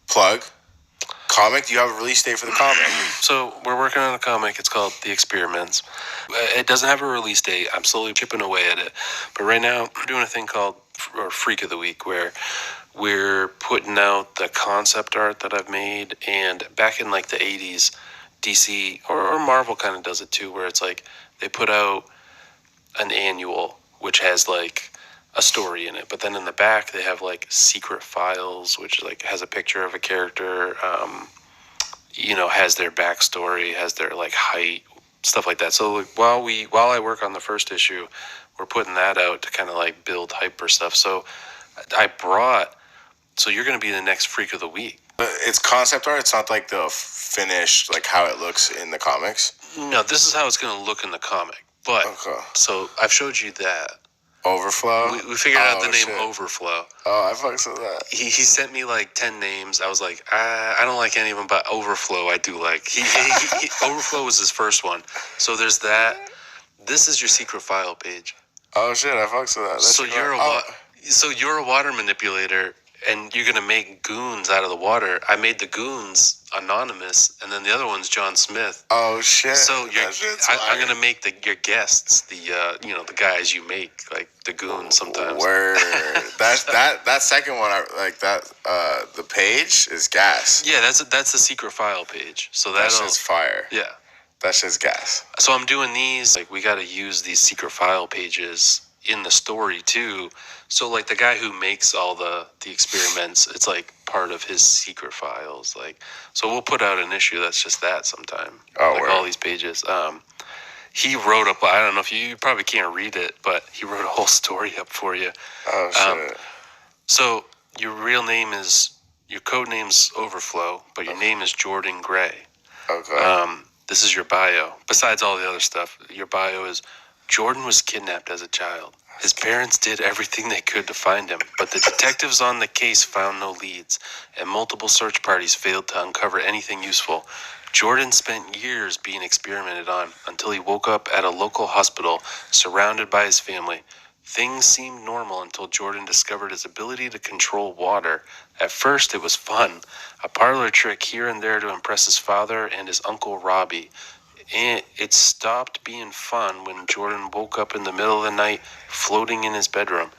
Plug. Comic? Do you have a release date for the comic? So we're working on a comic. It's called The Experiments. It doesn't have a release date. I'm slowly chipping away at it. But right now, we're doing a thing called Freak of the Week, where we're putting out the concept art that I've made. And back in like the 80s, DC or Marvel kind of does it too, where it's like they put out an annual, which has like a story in it. But then in the back, they have like secret files, which like has a picture of a character, has their backstory, has their like height, stuff like that. So like, while I work on the first issue, we're putting that out to kind of like build hype for stuff. So so you're going to be the next Freak of the Week. It's concept art. It's not like the finished, like how it looks in the comics. No, this is how it's going to look in the comic. But So I've showed you that. Overflow? We figured out the name Overflow. Oh, I fucks with that. He sent me like 10 names. I was like, I don't like any of them, but Overflow I do like. Overflow was his first one. So there's that. This is your secret file page. Oh shit, I fucks with that. So you're a water manipulator, and you're gonna make goons out of the water. I made the goons anonymous, and then the other one's John Smith. Oh shit! So I'm gonna make your guests the guys you make, like the goons sometimes. Word. that second one, the page is gas. Yeah, that's the secret file page. So that's just fire. Yeah. That's just gas. So I'm doing these, like we got to use these secret file pages in the story too. So like the guy who makes all the experiments, it's like part of his secret files. Like, so we'll put out an issue that's just that sometime. Oh, like word. All these pages. He wrote up, I don't know if you probably can't read it, but he wrote a whole story up for you. Oh shit. So your code name's Overflow, but your name is Jordan Gray. Okay. This is your bio. Besides all the other stuff, your bio is Jordan was kidnapped as a child. His parents did everything they could to find him, but the detectives on the case found no leads, and multiple search parties failed to uncover anything useful. Jordan spent years being experimented on until he woke up at a local hospital surrounded by his family. Things seemed normal until Jordan discovered his ability to control water. At first, it was fun, a parlor trick here and there to impress his father and his uncle Robbie. And it stopped being fun when Jordan woke up in the middle of the night, floating in his bedroom.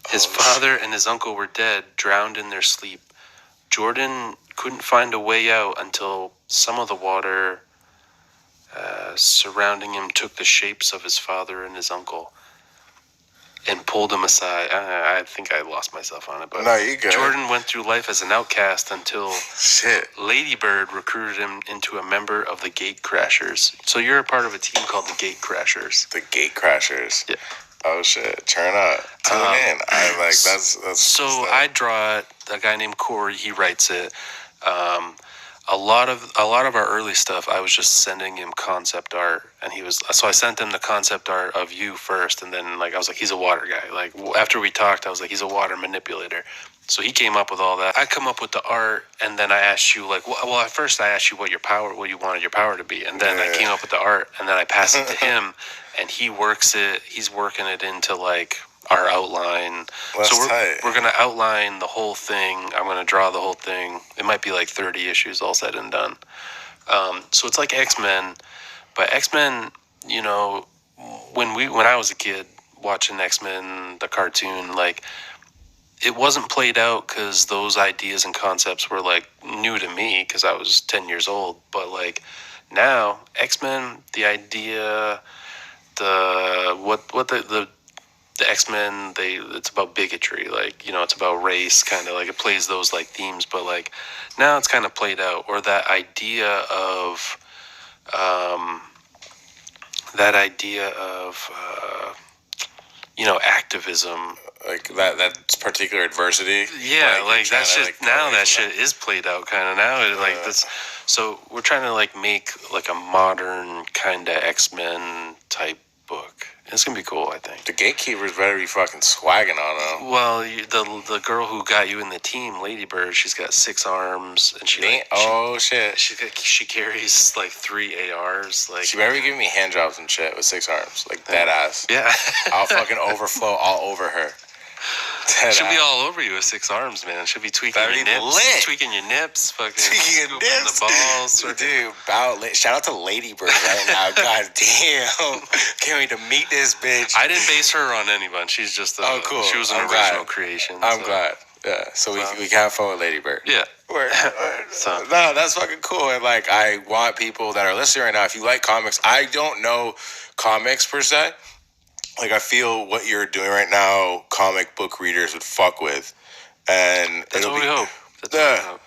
His father and his uncle were dead, drowned in their sleep. Jordan couldn't find a way out until some of the water surrounding him took the shapes of his father and his uncle and pulled him aside. I think I lost myself on it, but no, you good. Jordan went through life as an outcast until Ladybird recruited him into a member of the Gate Crashers. So you're a part of a team called the Gate Crashers. The Gate Crashers. Yeah. Oh shit! Tune in. I like that's. So I draw it. A guy named Corey, he writes it. A lot of our early stuff, I was just sending him concept art, and so I sent him the concept art of you first, and then like I was like, he's a water guy. Like after we talked, I was like, he's a water manipulator. So he came up with all that. I come up with the art, and then I asked you like, well, at first I asked you what you wanted your power to be, and then I came up with the art, and then I pass it to him, and he works it. He's working it into like our outline. So we're gonna outline the whole thing. I'm gonna draw the whole thing. It might be like 30 issues all said and done. So it's like X-Men, but X-Men, when I was a kid watching X-Men, the cartoon, like it wasn't played out because those ideas and concepts were like new to me because I was 10 years old. But like now, X-Men, the idea, the X-Men, it's about bigotry, like, it's about race, kind of like it plays those like themes, but like now it's kind of played out, or that idea of activism, like that particular adversity. Yeah, like that's just now that shit is played out kind of now. Like that's so we're trying to like make like a modern kind of X-Men type book. It's gonna be cool, I think. The Gatekeeper's better be fucking swagging on him. Well, the girl who got you in the team, Ladybird, she's got 6 arms, and shit. She carries like 3 ARs. Like she better be giving me hand jobs and shit with 6 arms, like dead ass. Yeah, I'll fucking overflow all over her. She'll be all over you with 6 arms, man. She'll be tweaking That'd your be nips, lit. tweaking your nips, fucking Tweaking your scooping nips. the balls. Dude, about lit. Shout out to Ladybird right now. God damn. Can't wait to meet this bitch. I didn't base her on anyone. She's just cool. She was an original creation. I'm glad. Yeah, so we can have fun with Ladybird. Yeah. Word. No, that's fucking cool. And like, I want people that are listening right now, if you like comics, I don't know comics per se. Like, I feel what you're doing right now, comic book readers would fuck with. And that's what we hope. That's what we hope.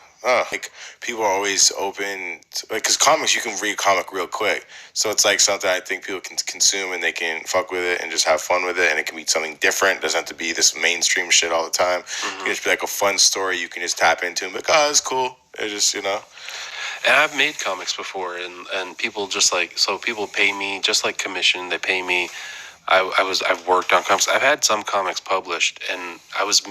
Like, people are always open to, like, because comics, you can read a comic real quick. So it's like something I think people can consume and they can fuck with it and just have fun with it. And it can be something different. It doesn't have to be this mainstream shit all the time. It can just be like a fun story you can just tap into and be like, oh, it's cool. It's just, you know. And I've made comics before, and people just like, so people pay me, just like commission, they pay me. I've worked on comics. I've had some comics published, and I was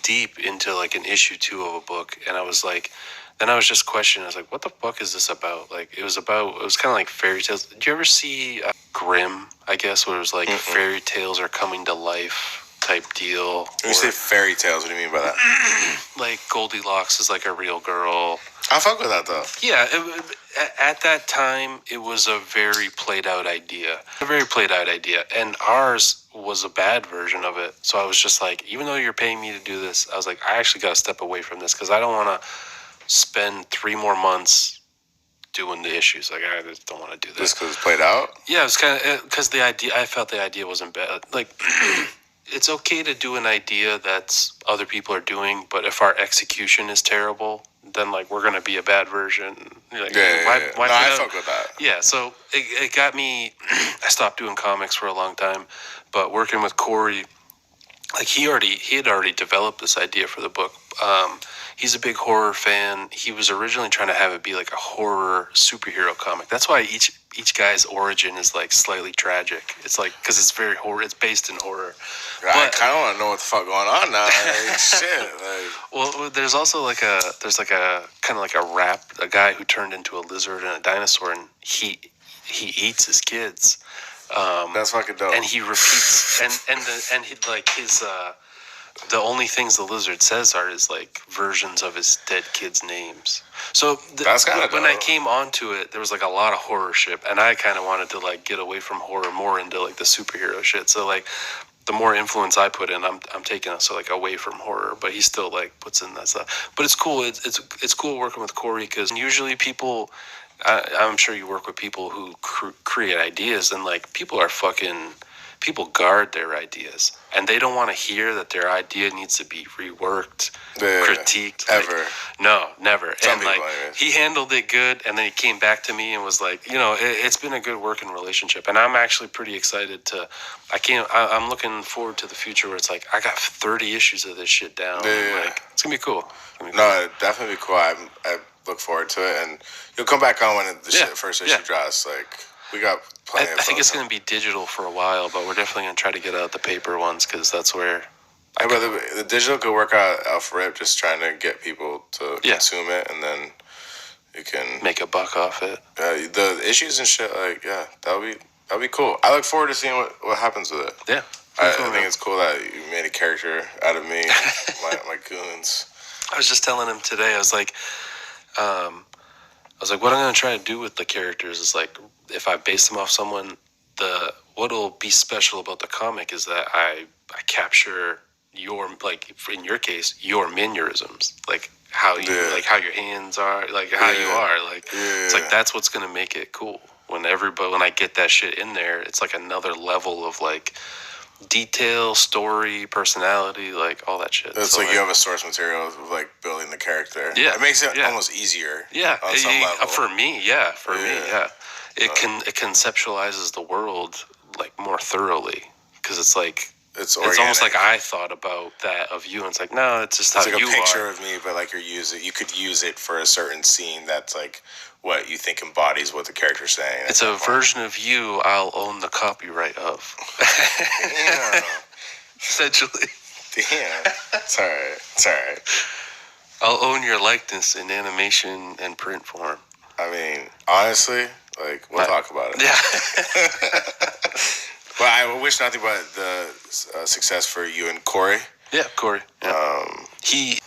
deep into like an issue 2 of a book, and I was like, then I was just questioning. I was like, what the fuck is this about? Like, it was kind of like fairy tales. Did you ever see Grimm? I guess where it was like fairy tales are coming to life type deal. When you say fairy tales, what do you mean by that? Like Goldilocks is like a real girl. I fuck with that though. Yeah, at that time, it was a very played out idea. And ours was a bad version of it. So I was just like, even though you're paying me to do this, I was like, I actually got to step away from this because I don't want to spend 3 more months doing the issues. Like, I just don't want to do that. Just because it's played out? Yeah, it was kind of because I felt the idea wasn't bad. Like, it's okay to do an idea that's other people are doing, but if our execution is terrible, then like we're gonna be a bad version. Like, why I fuck with that. Yeah, so it got me. I stopped doing comics for a long time, but working with Corey, like he had already developed this idea for the book. He's a big horror fan. He was originally trying to have it be like a horror superhero comic. That's why each guy's origin is like slightly tragic. It's like because it's very horror. It's based in horror. I kind of want to know what the fuck going on now. Like, shit. Like. Well, there's also like a kind of like a guy who turned into a lizard and a dinosaur, and he eats his kids. That's fucking dope. And he repeats and he like his the only things the lizard says are his like versions of his dead kids' names. So that's kind of when I came onto it, there was like a lot of horror shit, and I kind of wanted to like get away from horror more into like the superhero shit. So like the more influence I put in, I'm taking us like away from horror, but he still like puts in that stuff. But it's cool. It's cool working with Corey because usually people. I'm sure you work with people who create ideas, and like people guard their ideas, and they don't want to hear that their idea needs to be reworked, critiqued. Ever? Like, no, never. Some and like people, he handled it good, and then he came back to me and was like, it's been a good working relationship, and I'm actually pretty excited to. I'm looking forward to the future where it's like I got 30 issues of this shit down. Yeah. Like it's gonna be cool. No, it'd definitely be cool. I look forward to it, and you'll come back on when the first issue drops. Like we got plenty. I think it's going to be digital for a while, but we're definitely going to try to get out the paper ones because that's where. But the digital could work out for rip, just trying to get people to consume it, and then you can make a buck off it. The issues and shit, like that'll be cool. I look forward to seeing what happens with it. Yeah, I think it's cool that you made a character out of me, my goons. I was just telling him today. I was like, what I'm going to try to do with the characters is like, if I base them off someone, what'll be special about the comic is that I capture your, like in your case, your mannerisms, like how you, like how your hands are, like how you are, like it's like that's what's going to make it cool. When I get that shit in there, it's like another level of like detail, story, personality, like all that shit. It's so like you have a source material of like building the character. Yeah, it makes it almost easier. Yeah, on some level. For me, it conceptualizes the world like more thoroughly because it's like it's almost like I thought about that of you, and it's like no, it's just how like you are. It's like a picture of me, but like you could use it for a certain scene that's like what you think embodies what the character's saying. It's a version of you I'll own the copyright of. Damn. Essentially. Damn. It's alright. I'll own your likeness in animation and print form. I mean, honestly, like we'll talk about it. Yeah. But I wish nothing but the success for you and Corey. Yeah, Corey. Yeah.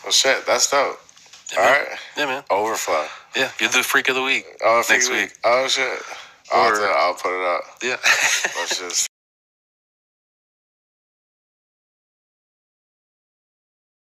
Well, shit, that's dope. Yeah, All man. right. Yeah, man. Overflow. Yeah, you're the freak of the week Oh, next week. Oh, shit. Or I'll put it up. yeah. Let's just